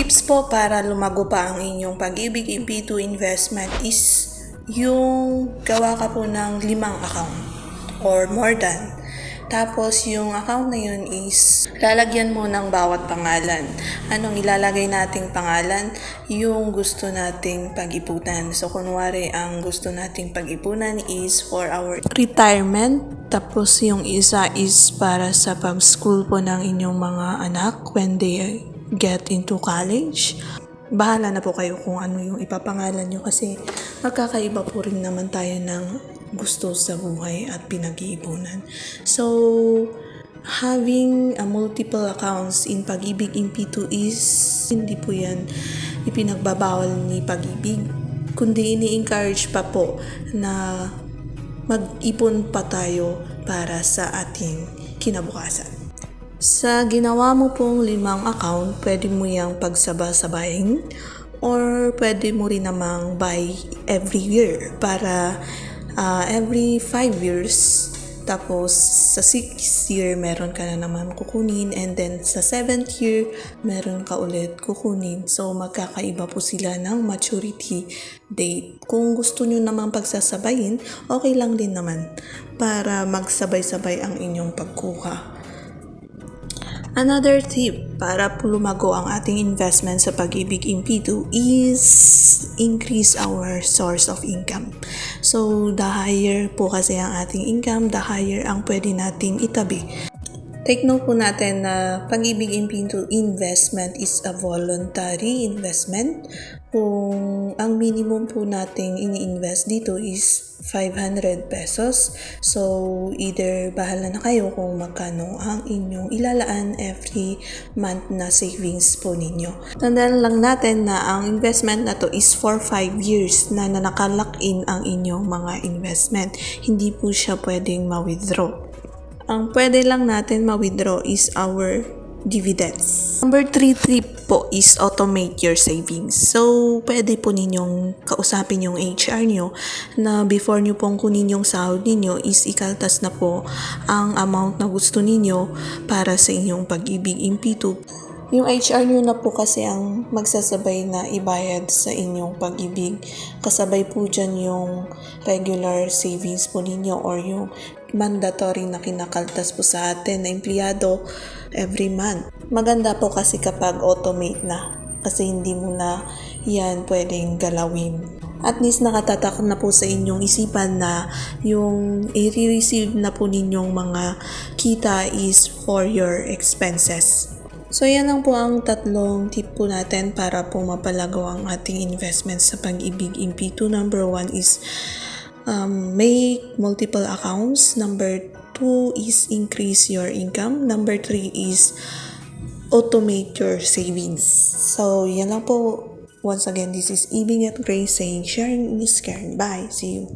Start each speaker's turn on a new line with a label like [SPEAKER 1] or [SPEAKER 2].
[SPEAKER 1] Tips po para lumago pa ang inyong Pag-ibig MP2 investment is yung gawa ka po ng 5 account or more than. Tapos yung account na yun is lalagyan mo ng bawat pangalan. Anong ilalagay nating pangalan? Yung gusto nating pag-ipunan. So kunwari ang gusto nating pag-ipunan is for our retirement. Tapos yung isa is para sa pag-school po ng inyong mga anak when they get into college. Bahala na po kayo kung ano yung ipapangalan nyo kasi magkakaiba po rin naman tayo ng gusto sa buhay at pinag-iipunan. So, having a multiple accounts in Pag-ibig MP2 is hindi po yan ipinagbabawal ni Pag-ibig, kundi ini-encourage pa po na mag-ipon pa tayo para sa ating kinabukasan. Sa ginawa mo pong 5 account, pwede mo yung pagsaba-sabayin or pwede mo rin namang buy every year para every 5 years. Tapos sa 6th year, meron ka na naman kukunin and then sa 7th year, meron ka ulit kukunin. So magkakaiba po sila ng maturity date. Kung gusto nyo naman pagsasabayin, okay lang din naman para magsabay-sabay ang inyong pagkuha. Another tip para po lumago ang ating investment sa Pag-ibig MP2 is increase our source of income. So, the higher po kasi ang ating income, the higher ang pwede nating itabi. Take note po natin na Pag-ibig MP2 investment is a voluntary investment. Kung ang minimum po nating ini-invest dito is 500 pesos. So, either bahala na kayo kung magkano ang inyong ilalaan every month na savings po ninyo. Tandaan lang natin na ang investment na to is for 5 years na nakalock in ang inyong mga investment. Hindi po siya pwedeng ma-withdraw. Ang pwede lang natin ma-withdraw is our dividends. Number 3 tip po is automate your savings. So, pwede po ninyong kausapin yung HR nyo na before nyo pong kunin yung sahod ninyo is ikaltas na po ang amount na gusto ninyo para sa inyong Pag-ibig MP2. Yung HR nyo na po kasi ang magsasabay na ibayad sa inyong Pag-ibig. Kasabay po dyan yung regular savings po ninyo or yung mandatory na kinakaltas po sa atin na empleyado every month. Maganda po kasi kapag automate na kasi hindi mo na yan pwedeng galawin. At least nakatatak na po sa inyong isipan na yung i-receive na po ninyong mga kita is for your expenses. So, yan lang po ang 3 tip po natin para po mapalagaw ang ating investment sa Pag-ibig MP2. Number 1 is make multiple accounts. Number 2 is increase your income. Number 3 is automate your savings. So, yan lang po. Once again, this is Ibing at Grace saying sharing is caring. Bye. See you.